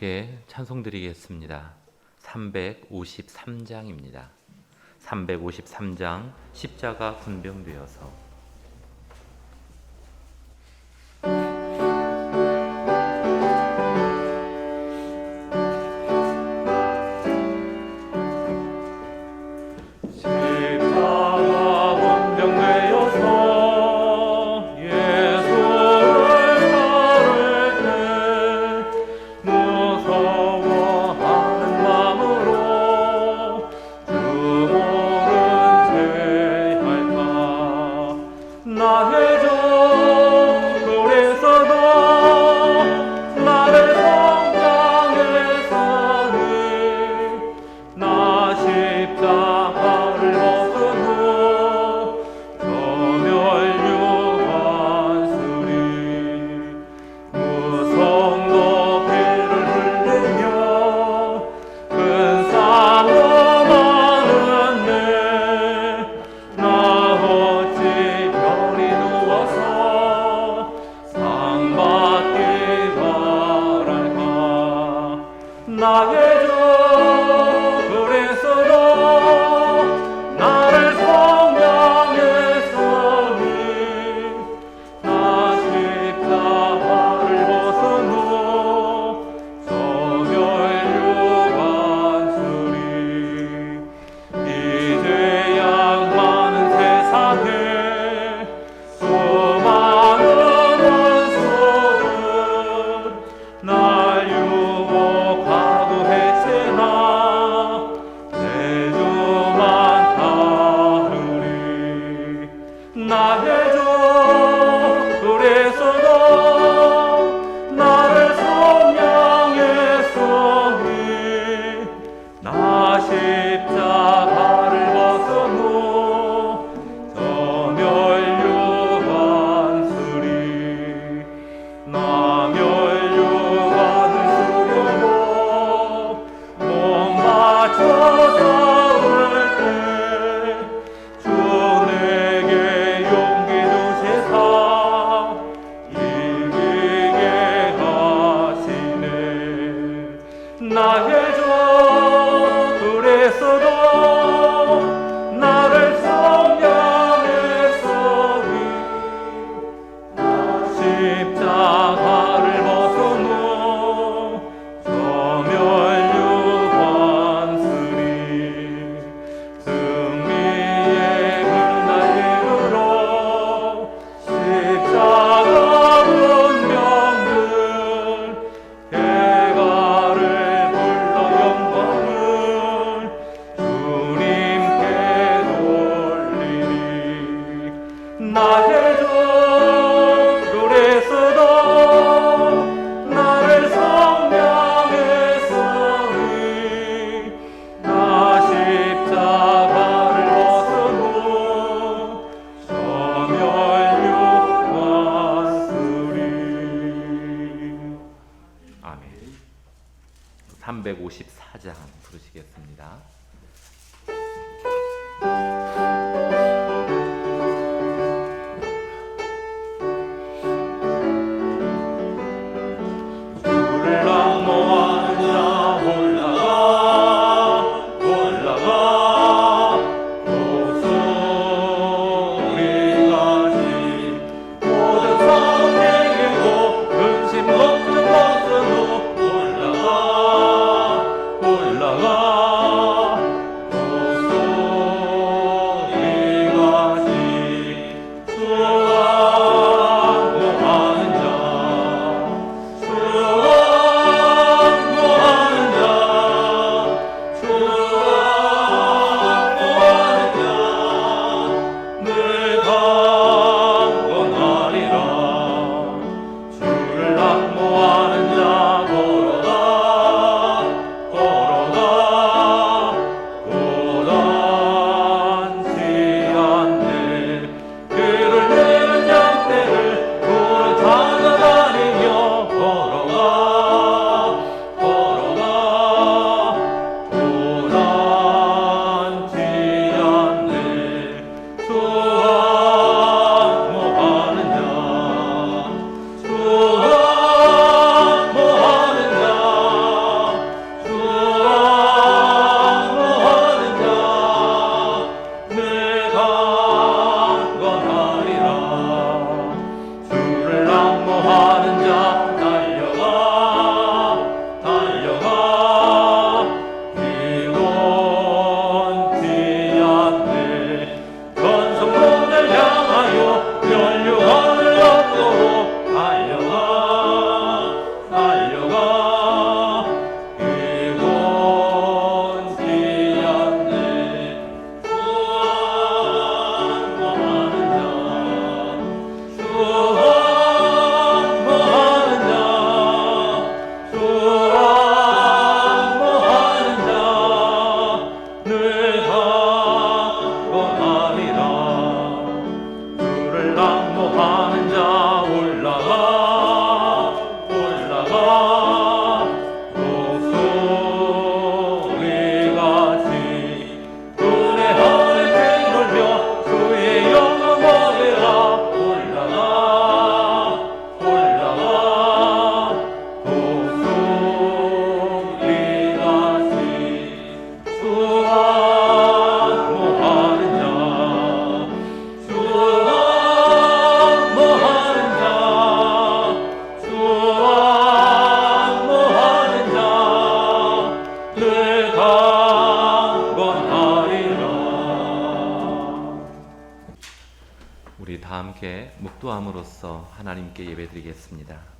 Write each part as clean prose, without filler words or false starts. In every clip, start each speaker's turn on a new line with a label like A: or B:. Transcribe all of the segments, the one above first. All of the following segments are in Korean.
A: 함께 찬송드리겠습니다. 353장입니다. 353장 십자가 군병되어서. 다 함께 묵도함으로써 하나님께 예배드리겠습니다.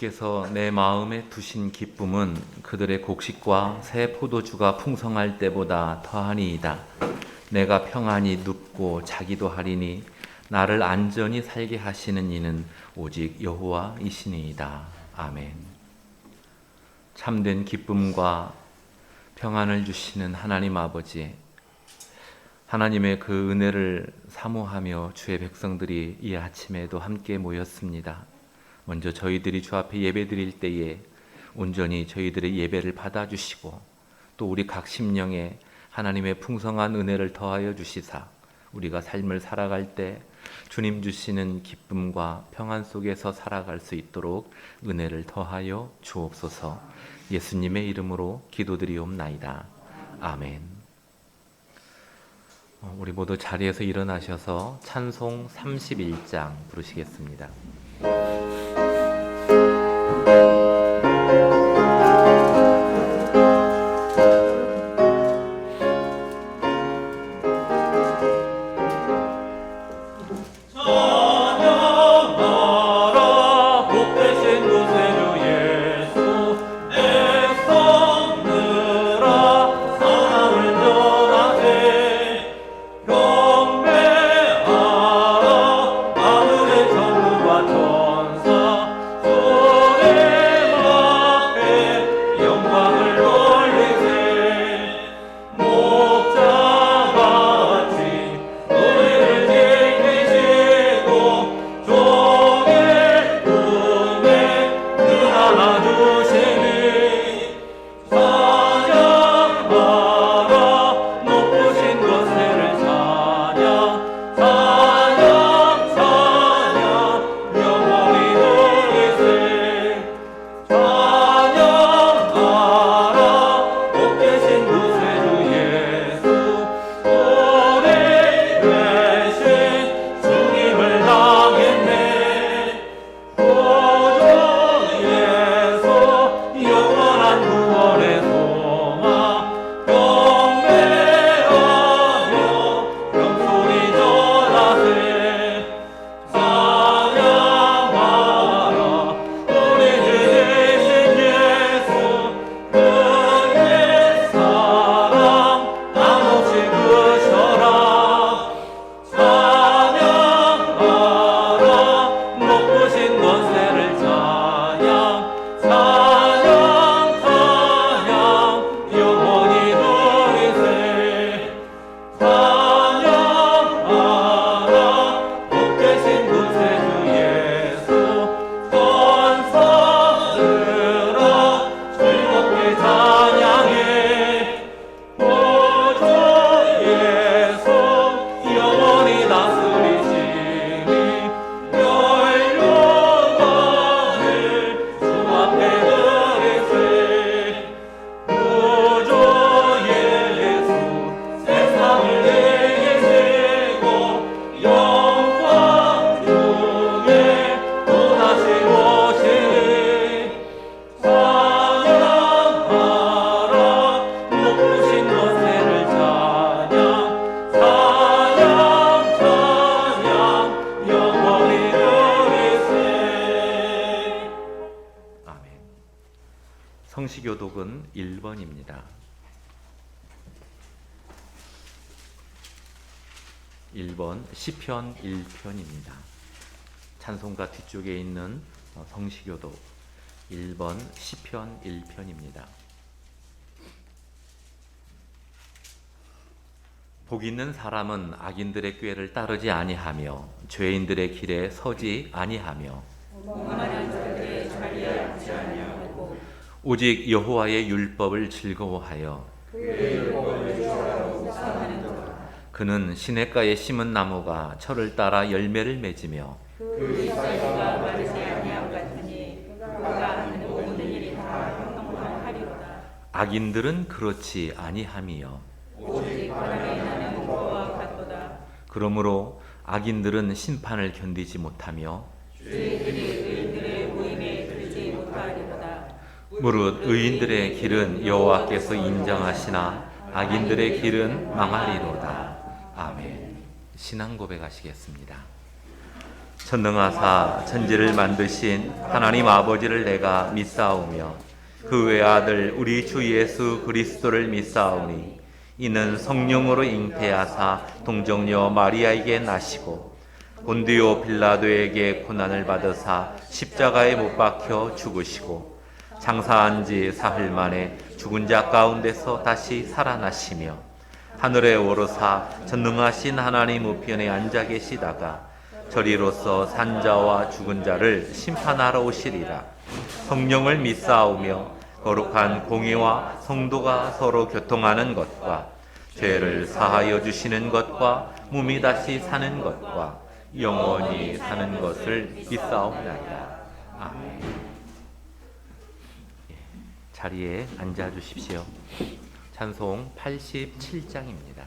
A: 주께서 내 마음에 두신 기쁨은 그들의 곡식과 새 포도주가 풍성할 때보다 더하니이다. 내가 평안히 눕고 자기도 하리니 나를 안전히 살게 하시는 이는 오직 여호와이시니이다. 아멘. 참된 기쁨과 평안을 주시는 하나님 아버지, 하나님의 그 은혜를 사모하며 주의 백성들이 이 아침에도 함께 모였습니다. 먼저 저희들이 주 앞에 예배드릴 때에 온전히 저희들의 예배를 받아주시고 또 우리 각 심령에 하나님의 풍성한 은혜를 더하여 주시사 우리가 삶을 살아갈 때 주님 주시는 기쁨과 평안 속에서 살아갈 수 있도록 은혜를 더하여 주옵소서. 예수님의 이름으로 기도드리옵나이다. 아멘. 우리 모두 자리에서 일어나셔서 찬송 31장 부르시겠습니다. 성시교독은 1번입니다. 1번 시편 1편입니다. 찬송가 뒤쪽에 있는 성시교독 1번 시편 1편입니다. 복 있는 사람은 악인들의 꾀를 따르지 아니하며 죄인들의 길에 서지 아니하며 오직 여호와의 율법을 즐거워하여 그는 시냇가에 심은 나무가 철을 따라 열매를 맺으며
B: 그 잎사귀가 마르지 아니함 같으니 그가 하는 모든 일이 다 평등하리로다.
A: 악인들은 그렇지 아니함이요
B: 오직 바람에 나는 그와 같도다.
A: 그러므로 악인들은 심판을 견디지 못하며
B: 주의들이 의인들의 모임에 들지 못하리로다.
A: 무릇 의인들의 길은 여호와께서 인정하시나 악인들의 길은 망하리로다. 아멘. 신앙 고백하시겠습니다. 전능하사 천지를 만드신 하나님 아버지를 내가 믿사오며 그 외아들 우리 주 예수 그리스도를 믿사오니 이는 성령으로 잉태하사 동정녀 마리아에게 나시고 본디오 빌라도에게 고난을 받으사 십자가에 못 박혀 죽으시고 장사한 지 사흘 만에 죽은 자 가운데서 다시 살아나시며 하늘에 오르사 전능하신 하나님 우편에 앉아 계시다가 저리로서 산자와 죽은 자를 심판하러 오시리라. 성령을 믿사오며 거룩한 공의와 성도가 서로 교통하는 것과 죄를 사하여 주시는 것과 몸이 다시 사는 것과 영원히 사는 것을 믿사옵나이다. 아멘. 자리에 앉아 주십시오. 찬송 87장입니다.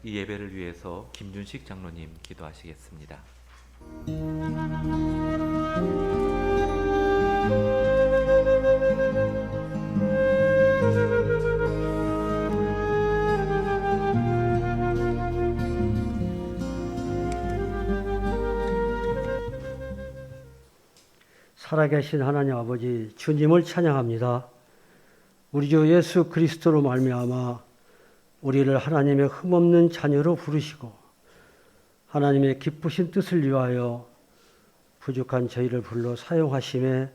A: 이 예배를 위해서 김준식 장로님 기도하시겠습니다.
C: 살아계신 하나님 아버지, 주님을 찬양합니다. 우리 주 예수 그리스도로 말미암아 우리를 하나님의 흠없는 자녀로 부르시고 하나님의 기쁘신 뜻을 위하여 부족한 저희를 불러 사용하심에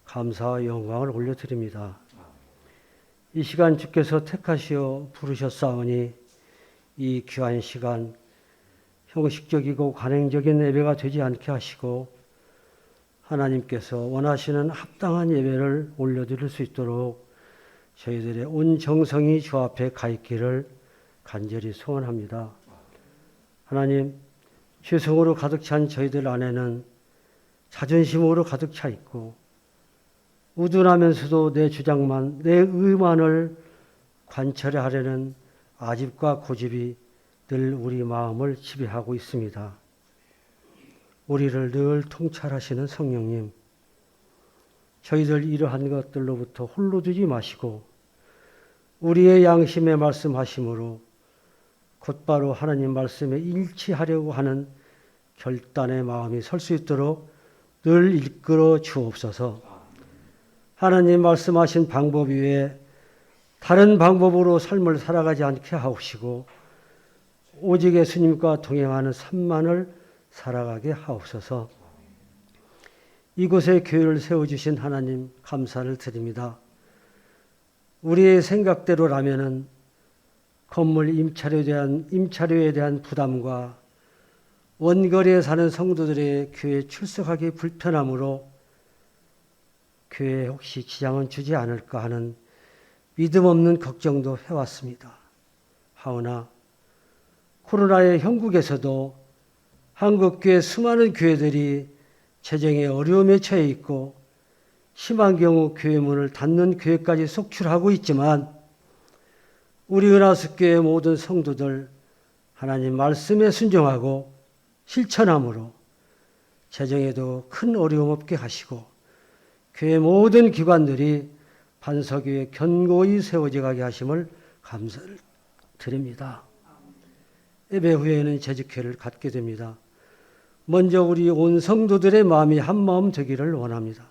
C: 감사와 영광을 올려드립니다. 이 시간 주께서 택하시어 부르셨사오니 이 귀한 시간 형식적이고 관행적인 예배가 되지 않게 하시고 하나님께서 원하시는 합당한 예배를 올려드릴 수 있도록 저희들의 온 정성이 주 앞에 가 있기를 간절히 소원합니다. 하나님, 죄성으로 가득 찬 저희들 안에는 자존심으로 가득 차 있고 우둔하면서도 내 주장만, 내 의만을 관철해 하려는 아집과 고집이 늘 우리 마음을 지배하고 있습니다. 우리를 늘 통찰하시는 성령님, 저희들 이러한 것들로부터 홀로 두지 마시고 우리의 양심에 말씀하심으로 곧바로 하나님 말씀에 일치하려고 하는 결단의 마음이 설 수 있도록 늘 이끌어 주옵소서. 하나님 말씀하신 방법 외에 다른 방법으로 삶을 살아가지 않게 하옵시고 오직 예수님과 동행하는 삶만을 살아가게 하옵소서. 이곳에 교회를 세워주신 하나님 감사를 드립니다. 우리의 생각대로라면은 건물 임차료에 대한 부담과 원거리에 사는 성도들의 교회에 출석하기 불편함으로 교회에 혹시 지장은 주지 않을까 하는 믿음 없는 걱정도 해왔습니다. 하오나 코로나의 형국에서도 한국교회 수많은 교회들이 재정의 어려움에 처해 있고 심한 경우 교회 문을 닫는 교회까지 속출하고 있지만 우리 은하수교회 모든 성도들 하나님 말씀에 순종하고 실천함으로 재정에도 큰 어려움 없게 하시고 교회 모든 기관들이 반석위에 견고히 세워져 가게 하심을 감사를 드립니다. 예배 후에는 재직회를 갖게 됩니다. 먼저 우리 온 성도들의 마음이 한마음 되기를 원합니다.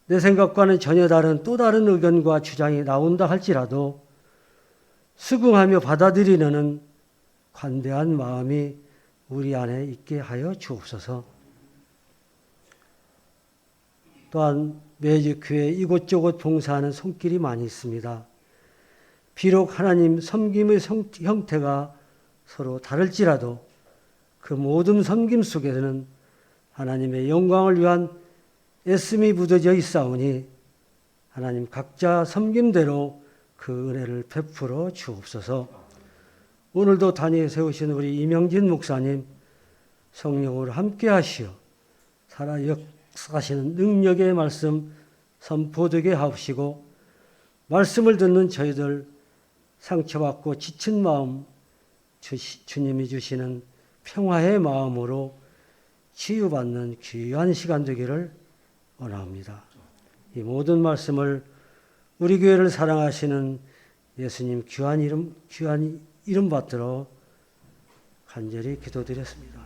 C: 내 생각과는 전혀 다른 또 다른 의견과 주장이 나온다 할지라도 수긍하며 받아들이는 관대한 마음이 우리 안에 있게 하여 주옵소서. 또한 매주 교회 이곳저곳 봉사하는 손길이 많이 있습니다. 비록 하나님 섬김의 형태가 서로 다를지라도 그 모든 섬김 속에는 하나님의 영광을 위한 애씀이 묻어져 있사오니 하나님 각자 섬김대로 그 은혜를 베풀어 주옵소서. 오늘도 단위에 세우신 우리 이명진 목사님 성령으로 함께 하시어 살아 역사하시는 능력의 말씀 선포되게 하옵시고 말씀을 듣는 저희들 상처받고 지친 마음 주님이 주시는 평화의 마음으로 치유받는 귀한 시간 되기를 원합니다. 이 모든 말씀을 우리 교회를 사랑하시는 예수님 귀한 이름 받들어 간절히 기도드렸습니다.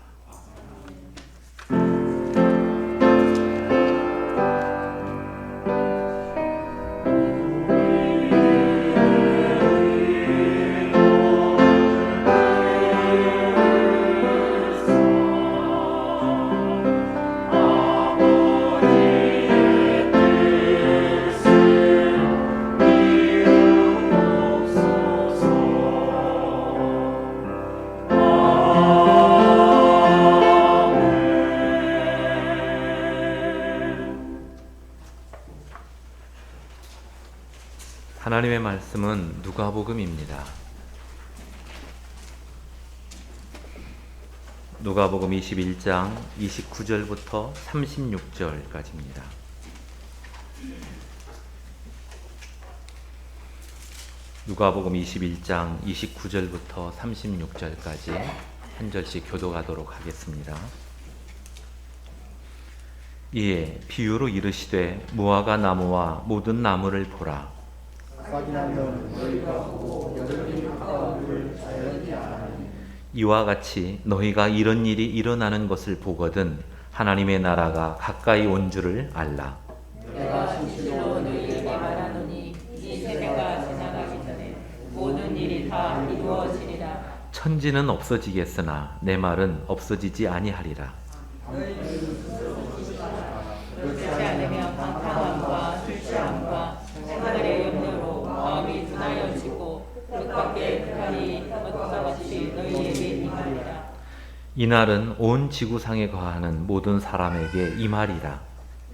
A: 하나님의 말씀은 누가복음입니다. 누가복음 21장 29절부터 36절까지입니다. 누가복음 21장 29절부터 36절까지 한 절씩 교독하도록 하겠습니다. 이에 비유로 이르시되 무화과 나무와 모든 나무를 보라.
D: 싹이 나면 너희가 보고 여름이 가까움을 자연히 아나니
A: 이와 같이 너희가 이런 일이 일어나는 것을 보거든 하나님의 나라가 가까이 온 줄을 알라.
B: 내가 진실로 너희에게 말하노니 이 세대가 지나가기 전에 모든 일이 다 이루어지리라.
A: 천지는 없어지겠으나 내 말은 없어지지 아니하리라.
B: 그렇지 않으면 방탕함과 술 취함과 생활의 염려로 마음이 둔하여지고 뜻밖의 탈이 어찌 너희에게 임하리라.
A: 이날은 온 지구상에 거하는 모든 사람에게 임하리라.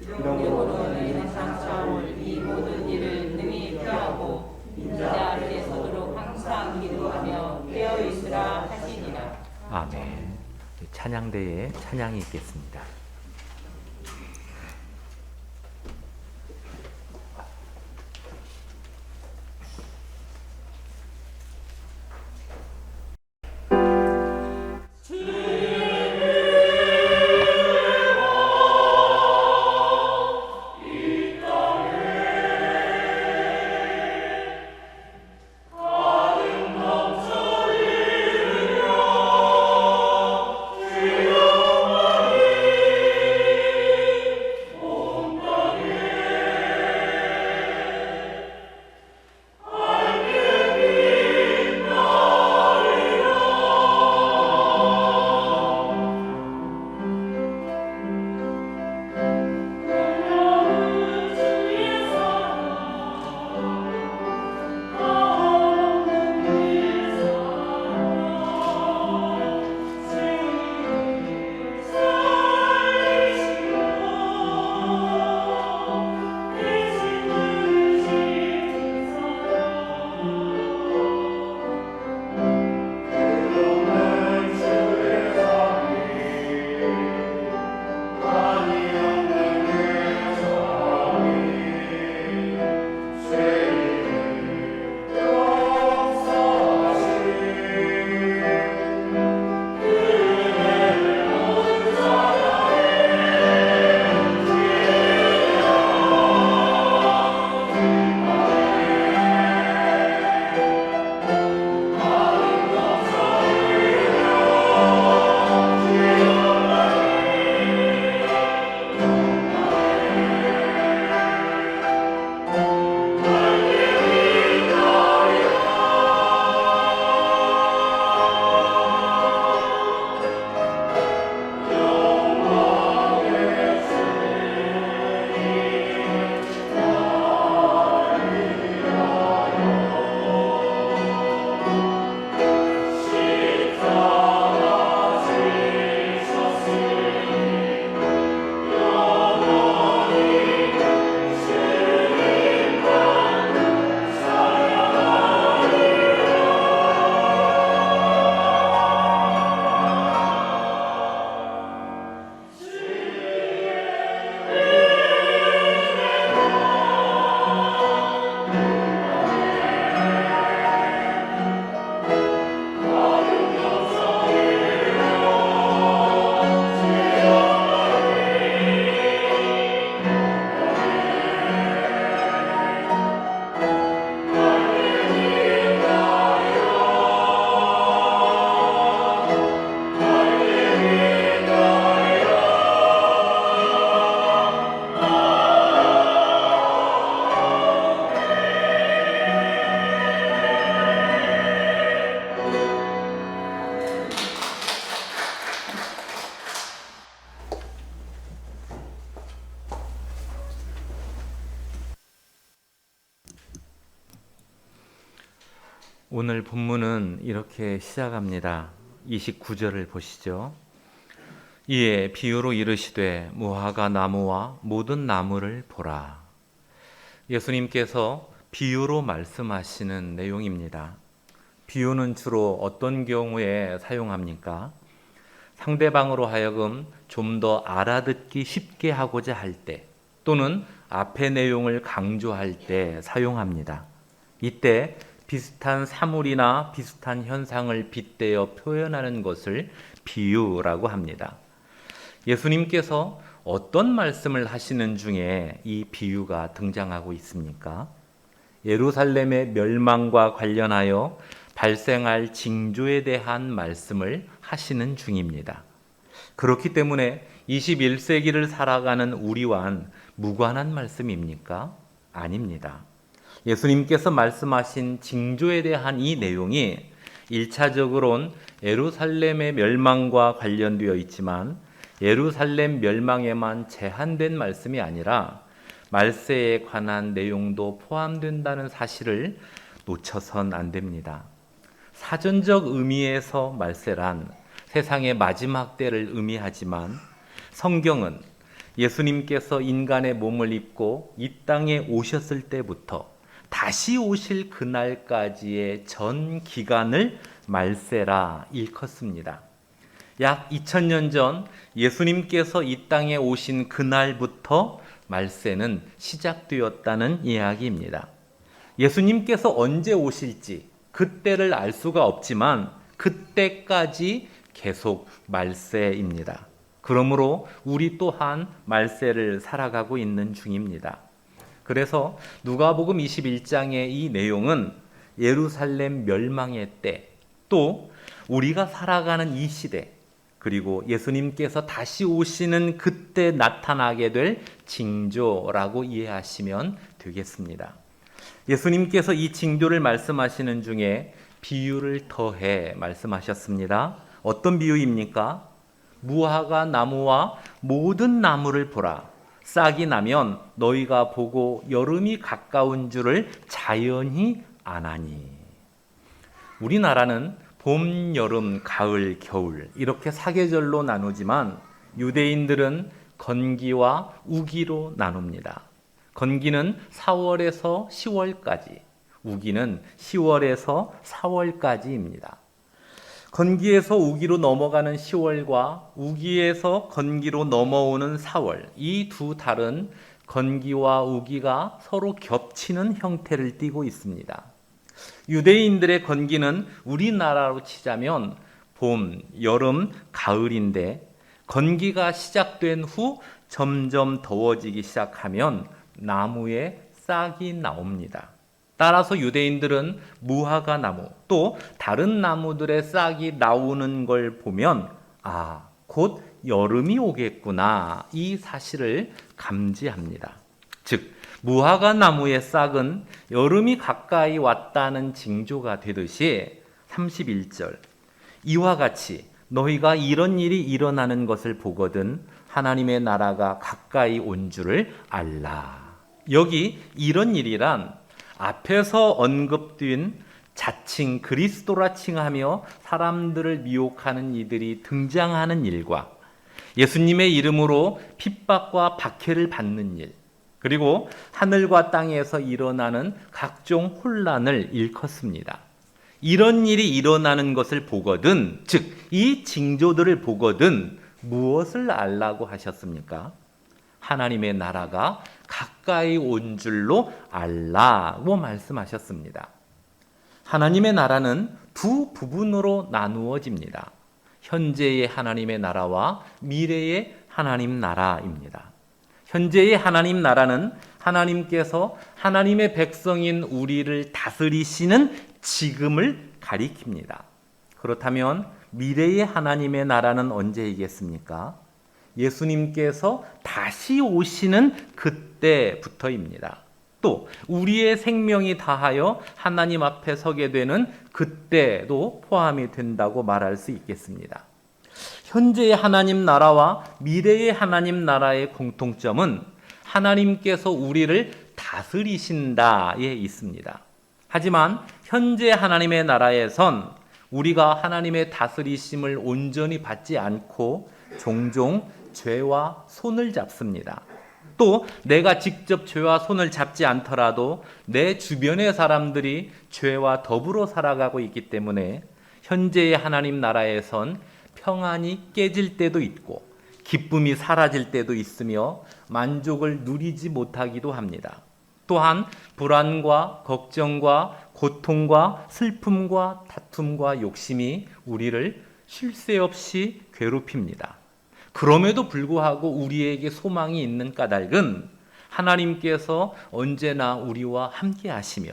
B: 이러므로 너희는 장차올 이 모든 일을 능히 피하고 인자 앞에 서도록 항상 기도하며 깨어있으라 하시니라.
A: 아멘. 찬양대에 찬양이 있겠습니다. 오늘 본문은 이렇게 시작합니다. 29절을 보시죠. 이에 비유로 이르시되 무화과 나무와 모든 나무를 보라. 예수님께서 비유로 말씀하시는 내용입니다. 비유는 주로 어떤 경우에 사용합니까? 상대방으로 하여금 좀 더 알아듣기 쉽게 하고자 할 때, 또는 앞의 내용을 강조할 때 사용합니다. 이때 비슷한 사물이나 비슷한 현상을 빗대어 표현하는 것을 비유라고 합니다. 예수님께서 어떤 말씀을 하시는 중에 이 비유가 등장하고 있습니까? 예루살렘의 멸망과 관련하여 발생할 징조에 대한 말씀을 하시는 중입니다. 그렇기 때문에 21세기를 살아가는 우리와는 무관한 말씀입니까? 아닙니다. 예수님께서 말씀하신 징조에 대한 이 내용이 1차적으로는 예루살렘의 멸망과 관련되어 있지만 예루살렘 멸망에만 제한된 말씀이 아니라 말세에 관한 내용도 포함된다는 사실을 놓쳐선 안 됩니다. 사전적 의미에서 말세란 세상의 마지막 때를 의미하지만 성경은 예수님께서 인간의 몸을 입고 이 땅에 오셨을 때부터 다시 오실 그날까지의 전 기간을 말세라 일컫습니다. 약 2000년 전 예수님께서 이 땅에 오신 그날부터 말세는 시작되었다는 이야기입니다. 예수님께서 언제 오실지 그때를 알 수가 없지만 그때까지 계속 말세입니다. 그러므로 우리 또한 말세를 살아가고 있는 중입니다. 그래서 누가복음 21장의 이 내용은 예루살렘 멸망의 때, 또 우리가 살아가는 이 시대, 그리고 예수님께서 다시 오시는 그때 나타나게 될 징조라고 이해하시면 되겠습니다. 예수님께서 이 징조를 말씀하시는 중에 비유를 더해 말씀하셨습니다. 어떤 비유입니까? 무화과 나무와 모든 나무를 보라. 싹이 나면 너희가 보고 여름이 가까운 줄을 자연히 아나니. 우리나라는 봄, 여름, 가을, 겨울 이렇게 사계절로 나누지만 유대인들은 건기와 우기로 나눕니다. 건기는 4월에서 10월까지, 우기는 10월에서 4월까지입니다. 건기에서 우기로 넘어가는 10월과 우기에서 건기로 넘어오는 4월, 이 두 달은 건기와 우기가 서로 겹치는 형태를 띠고 있습니다. 유대인들의 건기는 우리나라로 치자면 봄, 여름, 가을인데 건기가 시작된 후 점점 더워지기 시작하면 나무에 싹이 나옵니다. 따라서 유대인들은 무화과 나무 또 다른 나무들의 싹이 나오는 걸 보면 곧 여름이 오겠구나 이 사실을 감지합니다. 즉 무화과 나무의 싹은 여름이 가까이 왔다는 징조가 되듯이 31절 이와 같이 너희가 이런 일이 일어나는 것을 보거든 하나님의 나라가 가까이 온 줄을 알라. 여기 이런 일이란 앞에서 언급된 자칭 그리스도라 칭하며 사람들을 미혹하는 이들이 등장하는 일과 예수님의 이름으로 핍박과 박해를 받는 일, 그리고 하늘과 땅에서 일어나는 각종 혼란을 일컫습니다. 이런 일이 일어나는 것을 보거든, 즉 이 징조들을 보거든 무엇을 알라고 하셨습니까? 하나님의 나라가 가까이 온 줄로 알라고 말씀하셨습니다. 하나님의 나라는 두 부분으로 나누어집니다. 현재의 하나님의 나라와 미래의 하나님 나라입니다. 현재의 하나님 나라는 하나님께서 하나님의 백성인 우리를 다스리시는 지금을 가리킵니다. 그렇다면 미래의 하나님의 나라는 언제이겠습니까? 예수님께서 다시 오시는 그때부터입니다. 또 우리의 생명이 다하여 하나님 앞에 서게 되는 그때도 포함이 된다고 말할 수 있겠습니다. 현재의 하나님 나라와 미래의 하나님 나라의 공통점은 하나님께서 우리를 다스리신다에 있습니다. 하지만 현재 하나님의 나라에선 우리가 하나님의 다스리심을 온전히 받지 않고 종종 죄와 손을 잡습니다. 또 내가 직접 죄와 손을 잡지 않더라도 내 주변의 사람들이 죄와 더불어 살아가고 있기 때문에 현재의 하나님 나라에선 평안이 깨질 때도 있고 기쁨이 사라질 때도 있으며 만족을 누리지 못하기도 합니다. 또한 불안과 걱정과 고통과 슬픔과 다툼과 욕심이 우리를 쉴 새 없이 괴롭힙니다. 그럼에도 불구하고 우리에게 소망이 있는 까닭은 하나님께서 언제나 우리와 함께 하시며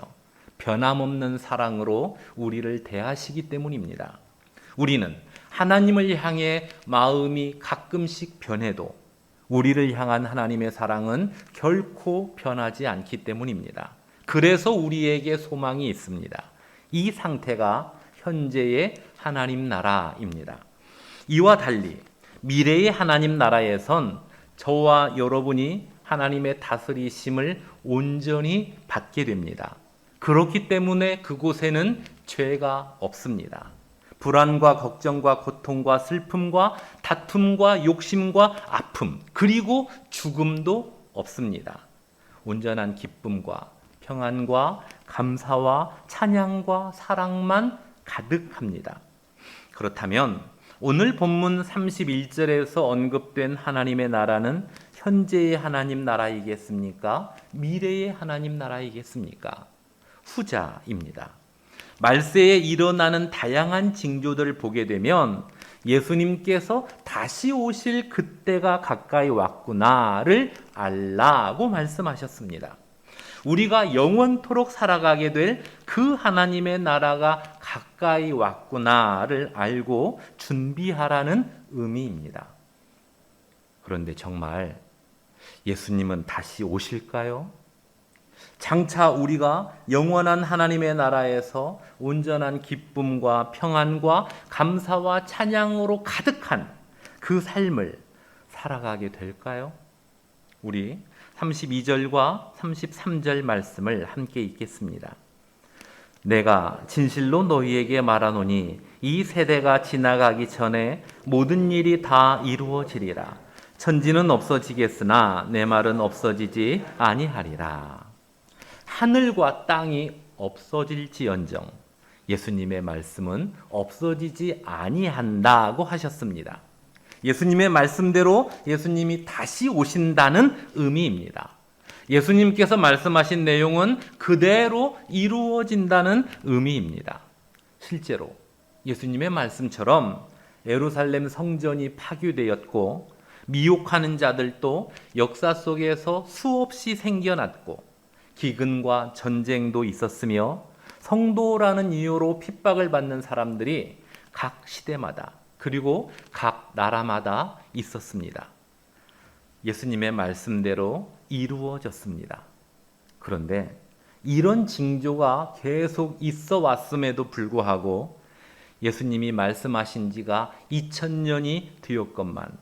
A: 변함없는 사랑으로 우리를 대하시기 때문입니다. 우리는 하나님을 향해 마음이 가끔씩 변해도 우리를 향한 하나님의 사랑은 결코 변하지 않기 때문입니다. 그래서 우리에게 소망이 있습니다. 이 상태가 현재의 하나님 나라입니다. 이와 달리 미래의 하나님 나라에선 저와 여러분이 하나님의 다스리심을 온전히 받게 됩니다. 그렇기 때문에 그곳에는 죄가 없습니다. 불안과 걱정과 고통과 슬픔과 다툼과 욕심과 아픔, 그리고 죽음도 없습니다. 온전한 기쁨과 평안과 감사와 찬양과 사랑만 가득합니다. 그렇다면 오늘 본문 31절에서 언급된 하나님의 나라는 현재의 하나님 나라이겠습니까? 미래의 하나님 나라이겠습니까? 후자입니다. 말세에 일어나는 다양한 징조들을 보게 되면 예수님께서 다시 오실 그때가 가까이 왔구나를 알라고 말씀하셨습니다. 우리가 영원토록 살아가게 될 그 하나님의 나라가 가까이 왔구나를 알고 준비하라는 의미입니다. 그런데 정말 예수님은 다시 오실까요? 장차 우리가 영원한 하나님의 나라에서 온전한 기쁨과 평안과 감사와 찬양으로 가득한 그 삶을 살아가게 될까요? 우리 32절과 33절 말씀을 함께 읽겠습니다. 내가 진실로 너희에게 말하노니 이 세대가 지나가기 전에 모든 일이 다 이루어지리라. 천지는 없어지겠으나 내 말은 없어지지 아니하리라. 하늘과 땅이 없어질지언정 예수님의 말씀은 없어지지 아니한다고 하셨습니다. 예수님의 말씀대로 예수님이 다시 오신다는 의미입니다. 예수님께서 말씀하신 내용은 그대로 이루어진다는 의미입니다. 실제로 예수님의 말씀처럼 예루살렘 성전이 파괴되었고 미혹하는 자들도 역사 속에서 수없이 생겨났고 기근과 전쟁도 있었으며 성도라는 이유로 핍박을 받는 사람들이 각 시대마다 그리고 각 나라마다 있었습니다. 예수님의 말씀대로 이루어졌습니다. 그런데 이런 징조가 계속 있어 왔음에도 불구하고 예수님이 말씀하신 지가 2000년이 되었건만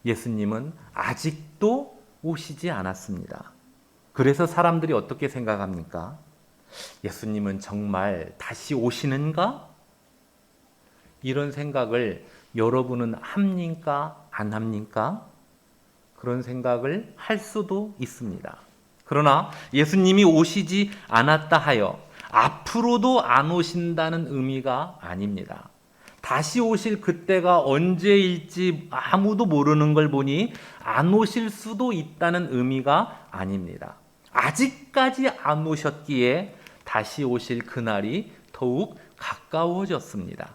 A: 예수님은 아직도 오시지 않았습니다. 그래서 사람들이 어떻게 생각합니까? 예수님은 정말 다시 오시는가? 이런 생각을 여러분은 합니까? 안 합니까? 그런 생각을 할 수도 있습니다. 그러나 예수님이 오시지 않았다 하여 앞으로도 안 오신다는 의미가 아닙니다. 다시 오실 그때가 언제일지 아무도 모르는 걸 보니 안 오실 수도 있다는 의미가 아닙니다. 아직까지 안 오셨기에 다시 오실 그날이 더욱 가까워졌습니다.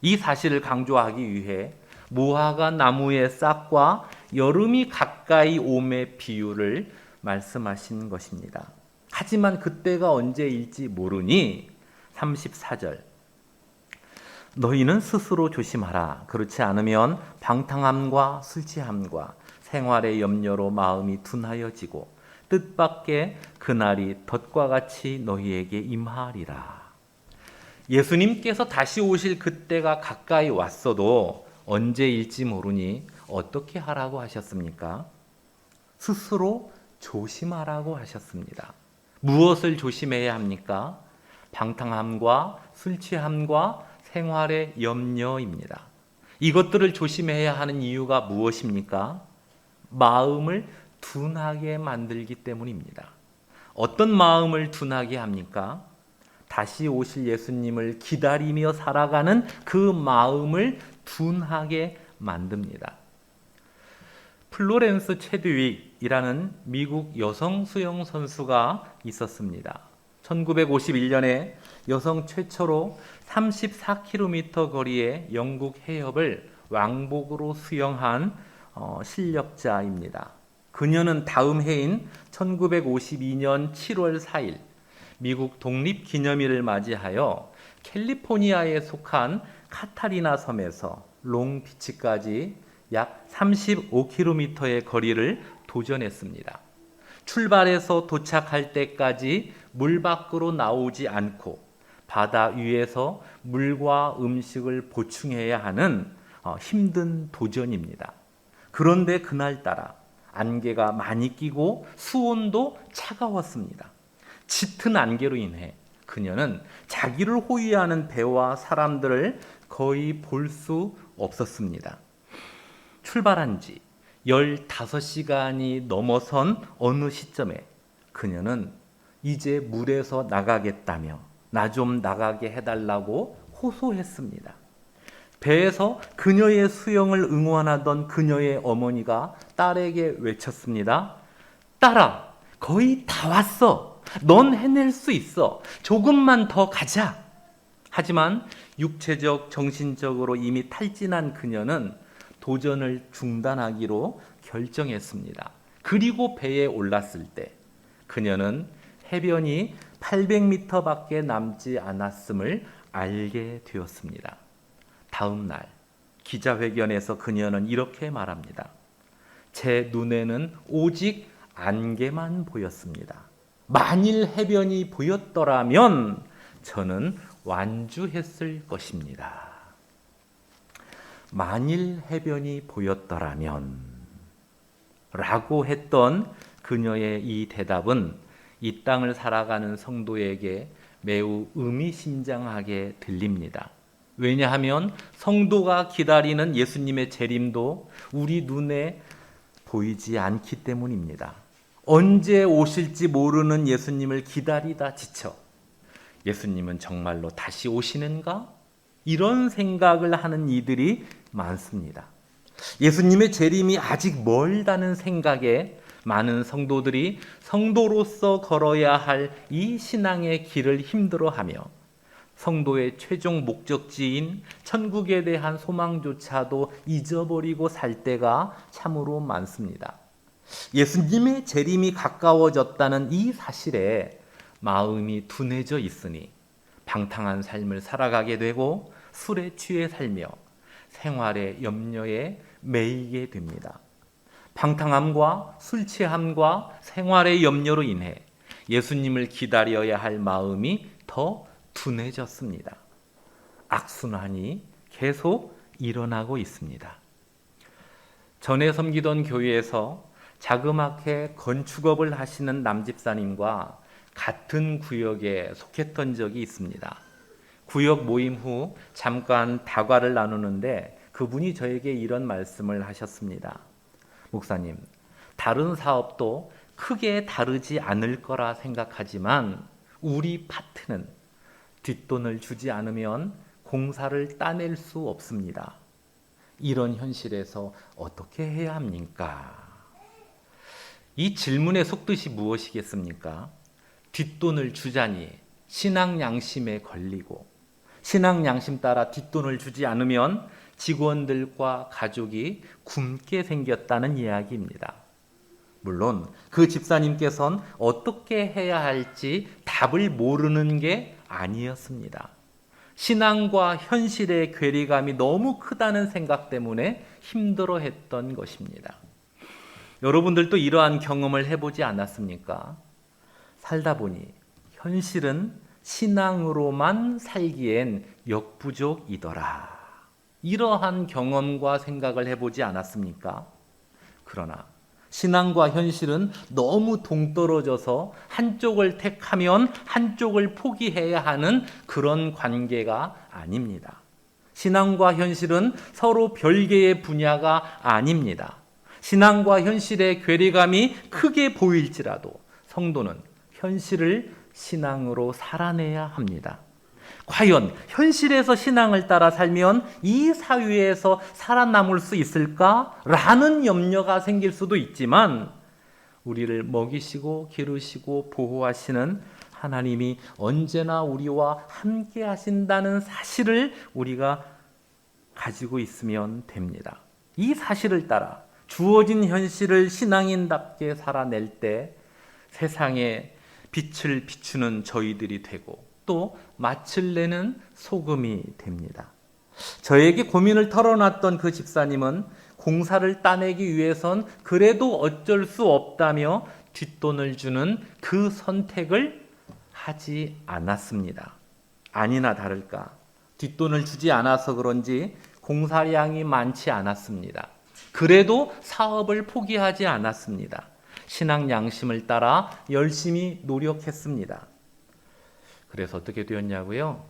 A: 이 사실을 강조하기 위해 무화과 나무의 싹과 여름이 가까이 옴의 비유를 말씀하신 것입니다. 하지만 그때가 언제일지 모르니 34절 너희는 스스로 조심하라. 그렇지 않으면 방탕함과 술 취함과 생활의 염려로 마음이 둔하여지고 뜻밖의 그날이 덫과 같이 너희에게 임하리라. 예수님께서 다시 오실 그때가 가까이 왔어도 언제일지 모르니 어떻게 하라고 하셨습니까? 스스로 조심하라고 하셨습니다. 무엇을 조심해야 합니까? 방탕함과 술 취함과 생활의 염려입니다. 이것들을 조심해야 하는 이유가 무엇입니까? 마음을 둔하게 만들기 때문입니다. 어떤 마음을 둔하게 합니까? 다시 오실 예수님을 기다리며 살아가는 그 마음을 둔하게 만듭니다. 플로렌스 체드윅 이라는 미국 여성 수영 선수가 있었습니다. 1951년에 여성 최초로 34km 거리의 영국 해협을 왕복으로 수영한 실력자입니다. 그녀는 다음 해인 1952년 7월 4일 미국 독립기념일을 맞이하여 캘리포니아에 속한 카타리나 섬에서 롱비치까지 약 35km의 거리를 도전했습니다. 출발해서 도착할 때까지 물 밖으로 나오지 않고 바다 위에서 물과 음식을 보충해야 하는 힘든 도전입니다. 그런데 그날따라 안개가 많이 끼고 수온도 차가웠습니다. 짙은 안개로 인해 그녀는 자기를 호위하는 배와 사람들을 거의 볼 수 없었습니다. 출발한 지 15시간이 넘어선 어느 시점에 그녀는 이제 물에서 나가겠다며 나 좀 나가게 해달라고 호소했습니다. 배에서 그녀의 수영을 응원하던 그녀의 어머니가 딸에게 외쳤습니다. 딸아, 거의 다 왔어. 넌 해낼 수 있어. 조금만 더 가자. 하지만 육체적, 정신적으로 이미 탈진한 그녀는 도전을 중단하기로 결정했습니다. 그리고 배에 올랐을 때 그녀는 해변이 800m밖에 남지 않았음을 알게 되었습니다. 다음 날 기자회견에서 그녀는 이렇게 말합니다. 제 눈에는 오직 안개만 보였습니다. 만일 해변이 보였더라면 저는 완주했을 것입니다. 만일 해변이 보였더라면 라고 했던 그녀의 이 대답은 이 땅을 살아가는 성도에게 매우 의미심장하게 들립니다. 왜냐하면 성도가 기다리는 예수님의 재림도 우리 눈에 보이지 않기 때문입니다. 언제 오실지 모르는 예수님을 기다리다 지쳐 예수님은 정말로 다시 오시는가? 이런 생각을 하는 이들이 많습니다. 예수님의 재림이 아직 멀다는 생각에 많은 성도들이 성도로서 걸어야 할 이 신앙의 길을 힘들어하며 성도의 최종 목적지인 천국에 대한 소망조차도 잊어버리고 살 때가 참으로 많습니다. 예수님의 재림이 가까워졌다는 이 사실에 마음이 둔해져 있으니 방탕한 삶을 살아가게 되고 술에 취해 살며 생활의 염려에 매이게 됩니다. 방탕함과 술 취함과 생활의 염려로 인해 예수님을 기다려야 할 마음이 더 둔해졌습니다. 악순환이 계속 일어나고 있습니다. 전에 섬기던 교회에서 자그맣게 건축업을 하시는 남집사님과 같은 구역에 속했던 적이 있습니다. 구역 모임 후 잠깐 다과를 나누는데 그분이 저에게 이런 말씀을 하셨습니다. 목사님, 다른 사업도 크게 다르지 않을 거라 생각하지만 우리 파트는 뒷돈을 주지 않으면 공사를 따낼 수 없습니다. 이런 현실에서 어떻게 해야 합니까? 이 질문의 속뜻이 무엇이겠습니까? 뒷돈을 주자니 신앙 양심에 걸리고 신앙 양심 따라 뒷돈을 주지 않으면 직원들과 가족이 굶게 생겼다는 이야기입니다. 물론 그 집사님께서는 어떻게 해야 할지 답을 모르는 게 아니었습니다. 신앙과 현실의 괴리감이 너무 크다는 생각 때문에 힘들어했던 것입니다. 여러분들도 이러한 경험을 해보지 않았습니까? 살다 보니 현실은 신앙으로만 살기엔 역부족이더라. 이러한 경험과 생각을 해보지 않았습니까? 그러나 신앙과 현실은 너무 동떨어져서 한쪽을 택하면 한쪽을 포기해야 하는 그런 관계가 아닙니다. 신앙과 현실은 서로 별개의 분야가 아닙니다. 신앙과 현실의 괴리감이 크게 보일지라도 성도는 현실을 신앙으로 살아내야 합니다. 과연 현실에서 신앙을 따라 살면 이 사회에서 살아남을 수 있을까라는 염려가 생길 수도 있지만 우리를 먹이시고 기르시고 보호하시는 하나님이 언제나 우리와 함께 하신다는 사실을 우리가 가지고 있으면 됩니다. 이 사실을 따라 주어진 현실을 신앙인답게 살아낼 때 세상에 빛을 비추는 저희들이 되고 또 맛을 내는 소금이 됩니다. 저에게 고민을 털어놨던 그 집사님은 공사를 따내기 위해선 그래도 어쩔 수 없다며 뒷돈을 주는 그 선택을 하지 않았습니다. 아니나 다를까 뒷돈을 주지 않아서 그런지 공사량이 많지 않았습니다. 그래도 사업을 포기하지 않았습니다. 신앙 양심을 따라 열심히 노력했습니다. 그래서 어떻게 되었냐고요?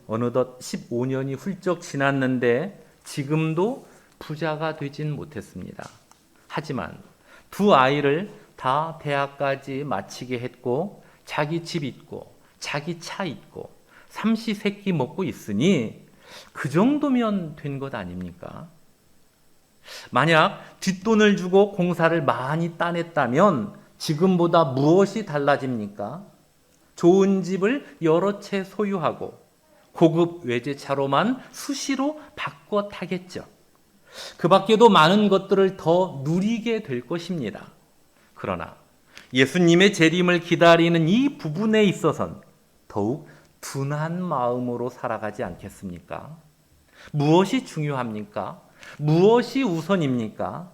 A: 어느덧 15년이 훌쩍 지났는데 지금도 부자가 되진 못했습니다. 하지만 두 아이를 다 대학까지 마치게 했고 자기 집 있고 자기 차 있고 삼시세끼 먹고 있으니 그 정도면 된 것 아닙니까? 만약 뒷돈을 주고 공사를 많이 따냈다면 지금보다 무엇이 달라집니까? 좋은 집을 여러 채 소유하고 고급 외제차로만 수시로 바꿔 타겠죠. 그 밖에도 많은 것들을 더 누리게 될 것입니다. 그러나 예수님의 재림을 기다리는 이 부분에 있어서는 더욱 둔한 마음으로 살아가지 않겠습니까? 무엇이 중요합니까? 무엇이 우선입니까?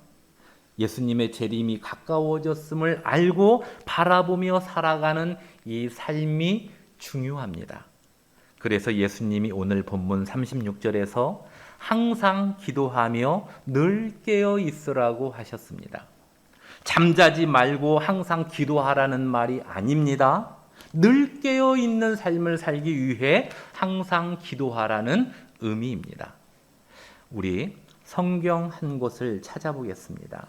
A: 예수님의 재림이 가까워졌음을 알고 바라보며 살아가는 이 삶이 중요합니다. 그래서 예수님이 오늘 본문 36절에서 항상 기도하며 늘 깨어 있으라고 하셨습니다. 잠자지 말고 항상 기도하라는 말이 아닙니다. 늘 깨어 있는 삶을 살기 위해 항상 기도하라는 의미입니다. 우리 성경 한 곳을 찾아보겠습니다.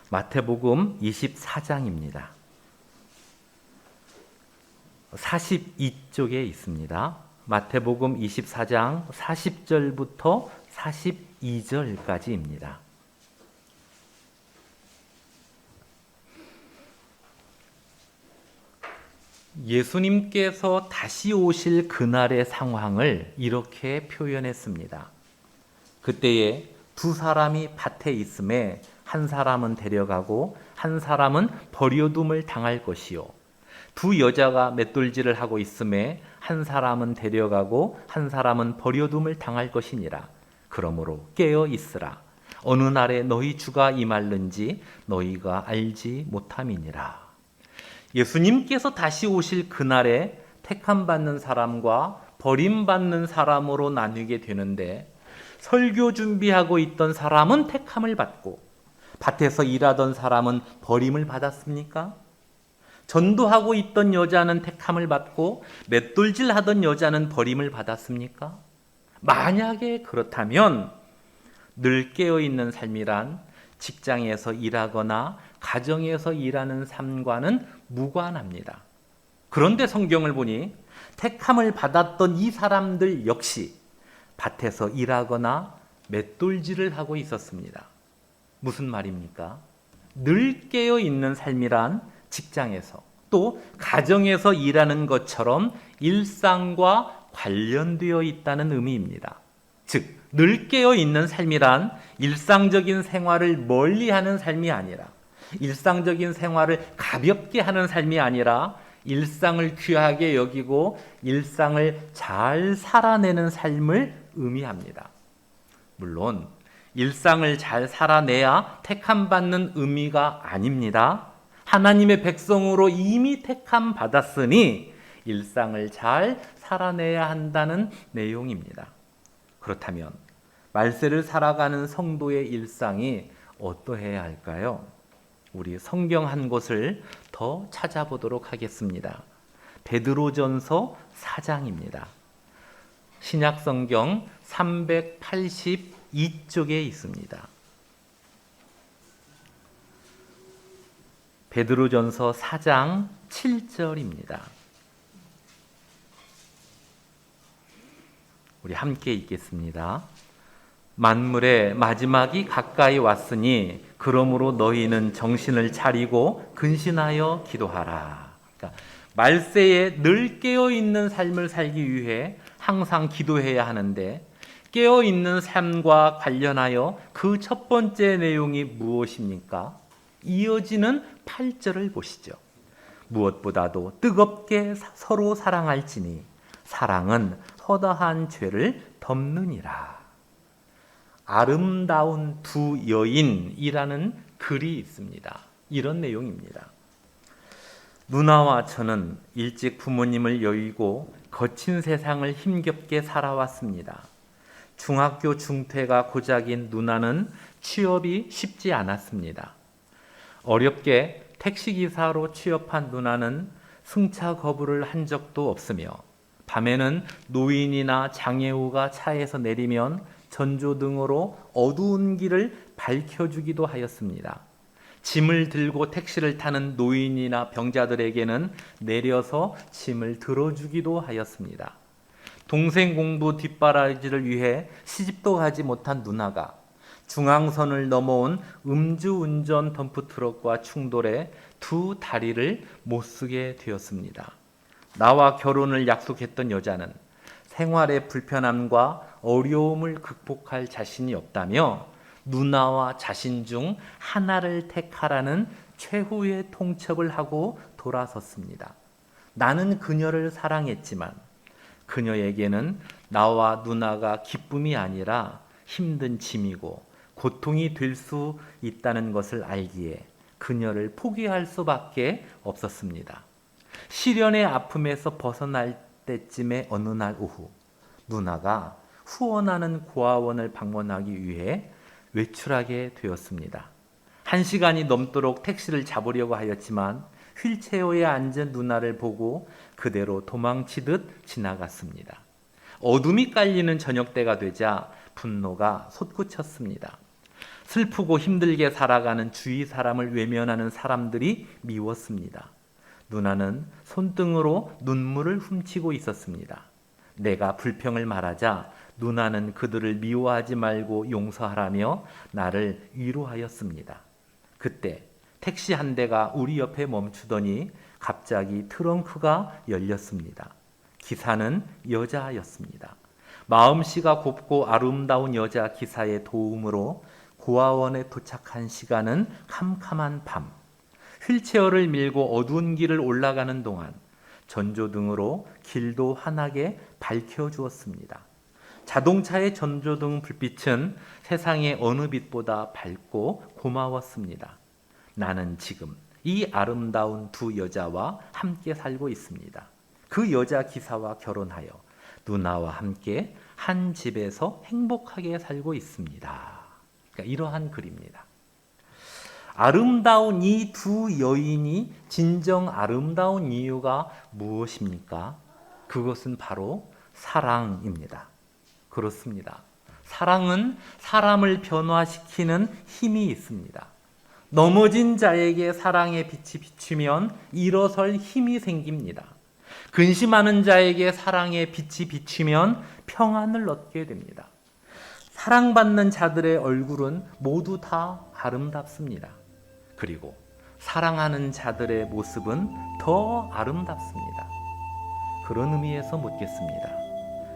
A: 마태복음 24장입니다. 42쪽에 있습니다. 마태복음 24장 40절부터 42절까지입니다. 예수님께서 다시 오실 그날의 상황을 이렇게 표현했습니다. 그때에 두 사람이 밭에 있음에 한 사람은 데려가고 한 사람은 버려둠을 당할 것이요. 두 여자가 맷돌질을 하고 있음에 한 사람은 데려가고 한 사람은 버려둠을 당할 것이니라. 그러므로 깨어 있으라. 어느 날에 너희 주가 임할는지 너희가 알지 못함이니라. 예수님께서 다시 오실 그날에 택함받는 사람과 버림받는 사람으로 나뉘게 되는데 설교 준비하고 있던 사람은 택함을 받고 밭에서 일하던 사람은 버림을 받았습니까? 전도하고 있던 여자는 택함을 받고 맷돌질하던 여자는 버림을 받았습니까? 만약에 그렇다면 늘 깨어있는 삶이란 직장에서 일하거나 가정에서 일하는 삶과는 무관합니다. 그런데 성경을 보니 택함을 받았던 이 사람들 역시 밭에서 일하거나 맷돌질을 하고 있었습니다. 무슨 말입니까? 늘 깨어있는 삶이란 직장에서 또 가정에서 일하는 것처럼 일상과 관련되어 있다는 의미입니다. 즉, 늘 깨어있는 삶이란 일상적인 생활을 멀리하는 삶이 아니라 일상적인 생활을 가볍게 하는 삶이 아니라 일상을 귀하게 여기고 일상을 잘 살아내는 삶을 의미합니다. 물론 일상을 잘 살아내야 택함받는 의미가 아닙니다. 하나님의 백성으로 이미 택함 받았으니 일상을 잘 살아내야 한다는 내용입니다. 그렇다면 말세를 살아가는 성도의 일상이 어떠해야 할까요? 우리 성경 한 곳을 더 찾아보도록 하겠습니다. 베드로전서 4장입니다. 신약 성경 382쪽에 있습니다. 베드로전서 4장 7절입니다. 우리 함께 읽겠습니다. 만물의 마지막이 가까이 왔으니 그러므로 너희는 정신을 차리고 근신하여 기도하라. 그러니까 말세에 늘 깨어있는 삶을 살기 위해 항상 기도해야 하는데, 깨어있는 삶과 관련하여 그 첫 번째 내용이 무엇입니까? 이어지는 8절을 보시죠. 무엇보다도 뜨겁게 서로 사랑할지니 사랑은 허다한 죄를 덮느니라. 아름다운 두 여인이라는 글이 있습니다. 이런 내용입니다. 누나와 저는 일찍 부모님을 여의고 거친 세상을 힘겹게 살아왔습니다. 중학교 중퇴가 고작인 누나는 취업이 쉽지 않았습니다. 어렵게 택시기사로 취업한 누나는 승차 거부를 한 적도 없으며 밤에는 노인이나 장애우가 차에서 내리면 전조등으로 어두운 길을 밝혀주기도 하였습니다. 짐을 들고 택시를 타는 노인이나 병자들에게는 내려서 짐을 들어주기도 하였습니다. 동생 공부 뒷바라지를 위해 시집도 가지 못한 누나가 중앙선을 넘어온 음주운전 덤프트럭과 충돌해 두 다리를 못쓰게 되었습니다. 나와 결혼을 약속했던 여자는 생활의 불편함과 어려움을 극복할 자신이 없다며 누나와 자신 중 하나를 택하라는 최후의 통첩을 하고 돌아섰습니다. 나는 그녀를 사랑했지만 그녀에게는 나와 누나가 기쁨이 아니라 힘든 짐이고 고통이 될 수 있다는 것을 알기에 그녀를 포기할 수밖에 없었습니다. 시련의 아픔에서 벗어날 때쯤의 어느 날 오후, 누나가 후원하는 고아원을 방문하기 위해 외출하게 되었습니다. 1시간이 넘도록 택시를 잡으려고 하였지만 휠체어에 앉은 누나를 보고 그대로 도망치듯 지나갔습니다. 어둠이 깔리는 저녁때가 되자 분노가 솟구쳤습니다. 슬프고 힘들게 살아가는 주위 사람을 외면하는 사람들이 미웠습니다. 누나는 손등으로 눈물을 훔치고 있었습니다. 내가 불평을 말하자 누나는 그들을 미워하지 말고 용서하라며 나를 위로하였습니다. 그때 택시 한 대가 우리 옆에 멈추더니 갑자기 트렁크가 열렸습니다. 기사는 여자였습니다. 마음씨가 곱고 아름다운 여자 기사의 도움으로 고아원에 도착한 시간은 캄캄한 밤. 휠체어를 밀고 어두운 길을 올라가는 동안 전조등으로 길도 환하게 밝혀주었습니다. 자동차의 전조등 불빛은 세상의 어느 빛보다 밝고 고마웠습니다. 나는 지금 이 아름다운 두 여자와 함께 살고 있습니다. 그 여자 기사와 결혼하여 누나와 함께 한 집에서 행복하게 살고 있습니다. 그러니까 이러한 글입니다. 아름다운 이 두 여인이 진정 아름다운 이유가 무엇입니까? 그것은 바로 사랑입니다. 그렇습니다. 사랑은 사람을 변화시키는 힘이 있습니다. 넘어진 자에게 사랑의 빛이 비추면 일어설 힘이 생깁니다. 근심하는 자에게 사랑의 빛이 비추면 평안을 얻게 됩니다. 사랑받는 자들의 얼굴은 모두 다 아름답습니다. 그리고 사랑하는 자들의 모습은 더 아름답습니다. 그런 의미에서 묻겠습니다.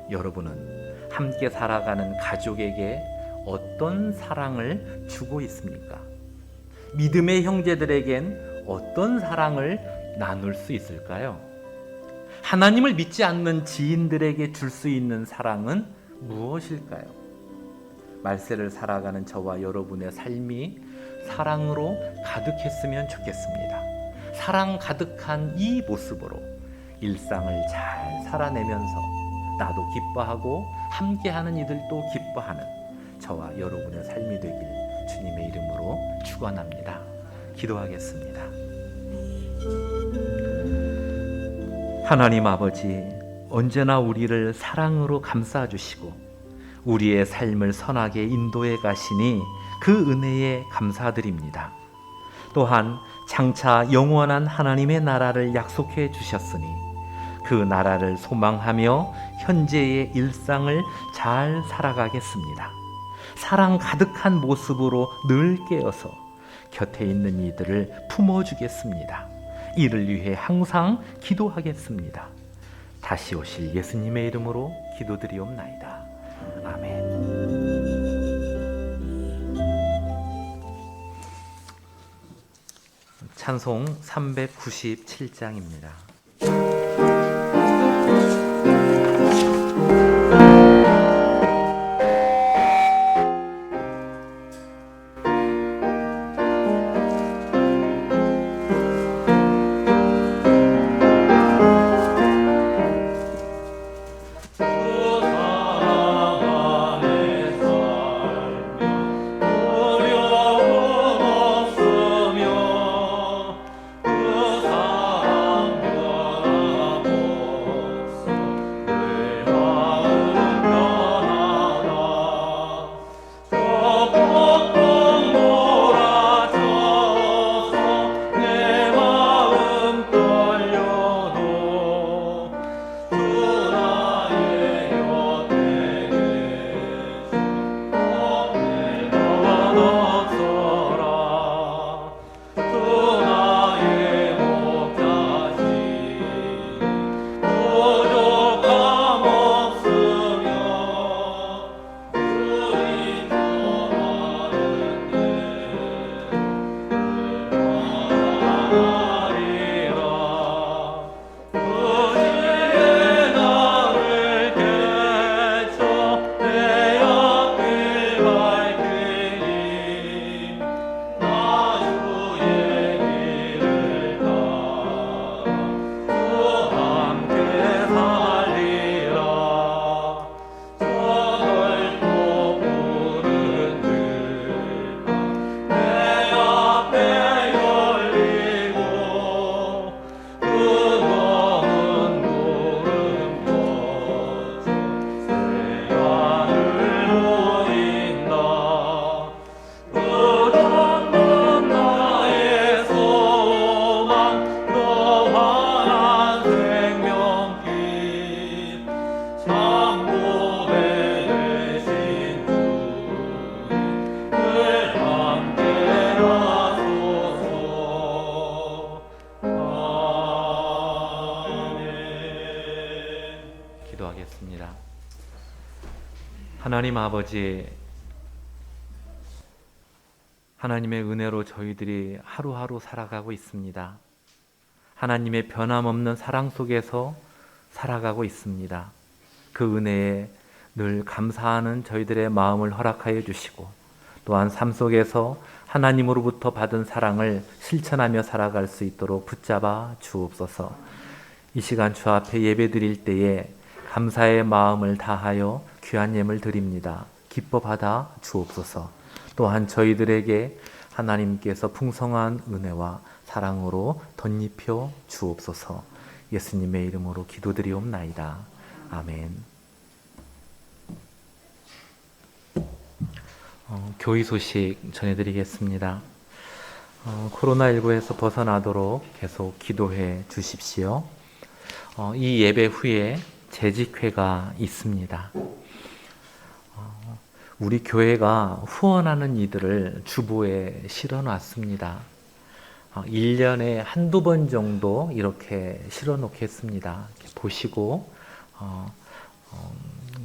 A: 여러분은 함께 살아가는 가족에게 어떤 사랑을 주고 있습니까? 믿음의 형제들에겐 어떤 사랑을 나눌 수 있을까요? 하나님을 믿지 않는 지인들에게 줄 수 있는 사랑은 무엇일까요? 말세를 살아가는 저와 여러분의 삶이 사랑으로 가득했으면 좋겠습니다. 사랑 가득한 이 모습으로 일상을 잘 살아내면서 나도 기뻐하고 함께하는 이들도 기뻐하는 저와 여러분의 삶이 되길 주님의 이름으로 축원합니다. 기도하겠습니다. 하나님 아버지, 언제나 우리를 사랑으로 감싸주시고 우리의 삶을 선하게 인도해 가시니 그 은혜에 감사드립니다. 또한 장차 영원한 하나님의 나라를 약속해 주셨으니 그 나라를 소망하며 현재의 일상을 잘 살아가겠습니다. 사랑 가득한 모습으로 늘 깨어서 곁에 있는 이들을 품어주겠습니다. 이를 위해 항상 기도하겠습니다. 다시 오실 예수님의 이름으로 기도드리옵나이다. 아멘. 찬송 397장입니다. 기도하겠습니다. 하나님 아버지, 하나님의 은혜로 저희들이 하루하루 살아가고 있습니다. 하나님의 변함없는 사랑 속에서 살아가고 있습니다. 그 은혜에 늘 감사하는 저희들의 마음을 허락하여 주시고, 또한 삶 속에서 하나님으로부터 받은 사랑을 실천하며 살아갈 수 있도록 붙잡아 주옵소서. 이 시간 주 앞에 예배 드릴 때에 감사의 마음을 다하여 귀한 예물 드립니다. 기뻐 받아 주옵소서. 또한 저희들에게 하나님께서 풍성한 은혜와 사랑으로 덧입혀 주옵소서. 예수님의 이름으로 기도드리옵나이다. 아멘. 교회 소식 전해드리겠습니다. 코로나19에서 벗어나도록 계속 기도해 주십시오. 이 예배 후에 재직회가 있습니다. 우리 교회가 후원하는 이들을 주보에 실어놨습니다. 1년에 한두 번 정도 이렇게 실어놓겠습니다. 보시고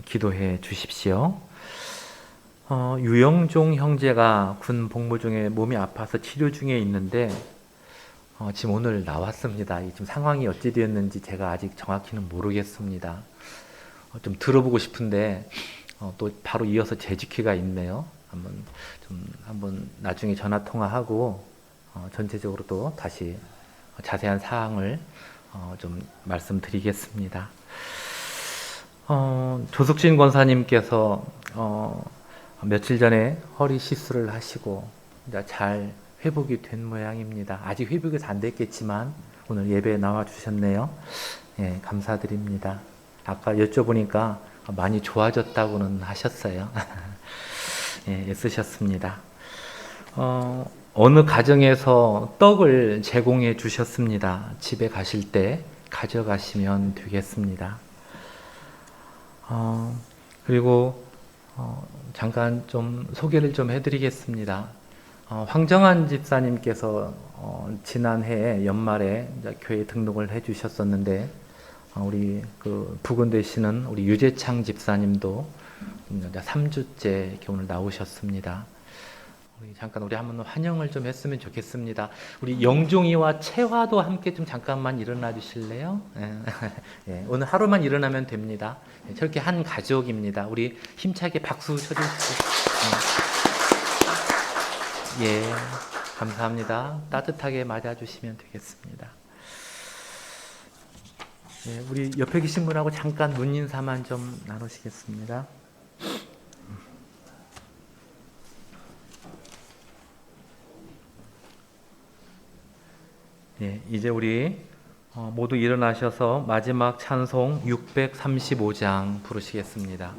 A: 기도해 주십시오. 유영종 형제가 군 복무 중에 몸이 아파서 치료 중에 있는데 지금 오늘 나왔습니다. 지금 상황이 어찌 되었는지 제가 아직 정확히는 모르겠습니다. 좀 들어보고 싶은데 또 바로 이어서 재직회가 있네요. 한번 나중에 전화 통화하고 전체적으로 또 다시 자세한 사항을 좀 말씀드리겠습니다. 조숙진 권사님께서 며칠 전에 허리 시술을 하시고 이제 잘 회복이 된 모양입니다. 아직 회복이 안 됐겠지만 오늘 예배에 나와 주셨네요. 예, 감사드립니다. 아까 여쭤보니까 많이 좋아졌다고는 하셨어요. 예, 애쓰셨습니다. 어느 가정에서 떡을 제공해 주셨습니다. 집에 가실 때 가져가시면 되겠습니다. 그리고 잠깐 좀 소개를 좀 해드리겠습니다. 황정한 집사님께서 지난해 연말에 이제 교회 등록을 해주셨었는데, 우리 그 부근 되시는 우리 유재창 집사님도 이제 3주째 이렇게 오늘 나오셨습니다. 우리 한번 환영을 좀 했으면 좋겠습니다. 우리 영종이와 채화도 함께 좀 잠깐만 일어나 주실래요? 예, 오늘 하루만 일어나면 됩니다. 예, 저렇게 한 가족입니다. 우리 힘차게 박수 쳐주시죠. 예, 감사합니다. 따뜻하게 맞아주시면 되겠습니다. 예, 우리 옆에 계신 분하고 잠깐 눈 인사만 좀 나누시겠습니다. 예, 이제 우리 모두 일어나셔서 마지막 찬송 635장 부르시겠습니다.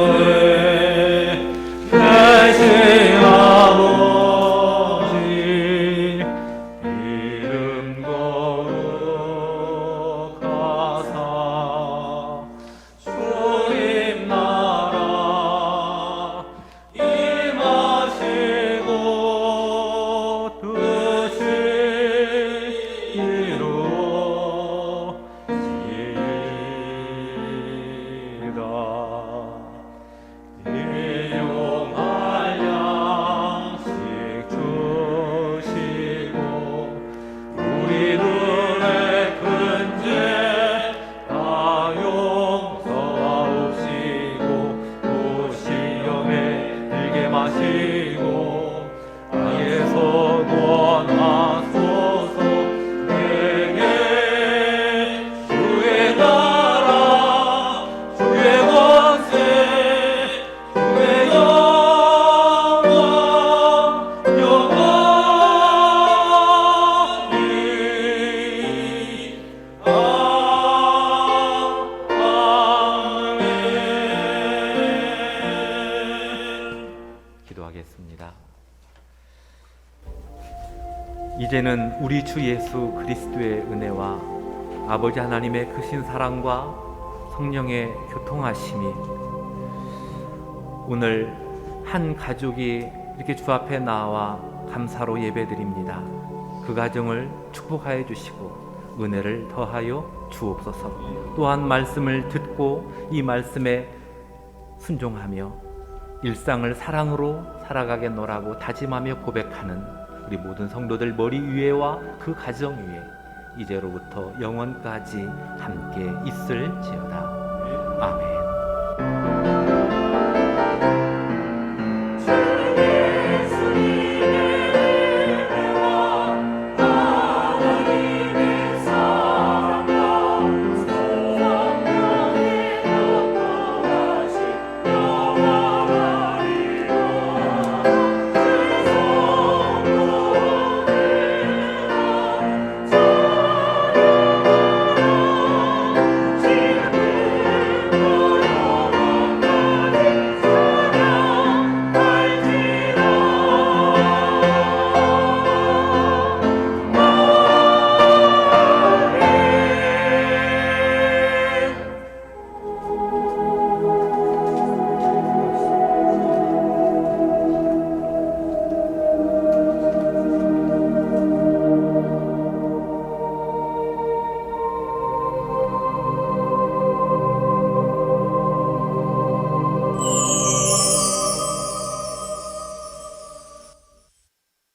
A: 하늘에 계신 아버지 이름 거룩하사 주님 나라 임하시고 뜻이 이루어지이다. 일용할 양식 주시고 우리들의 큰 죄 다 용서하옵시고 또 시험에 들게 마시고 악에서 구원하소서. 내게 주의 나라 주의 권세 주의 영광 아멘. 기도하겠습니다. 이제는 우리 주 예수 그리스도의 은혜와 아버지 하나님의 크신 사랑과 성령의 교통하심이 오늘 한 가족이 이렇게 주 앞에 나와 감사로 예배드립니다. 그 가정을 축복하여 주시고 은혜를 더하여 주옵소서. 또한 말씀을 듣고 이 말씀에 순종하며 일상을 사랑으로 살아가겠노라고 다짐하며 고백하는 우리 모든 성도들 머리 위에와 그 가정 위에 이제로부터 영원까지 함께 있을지어다. 아멘.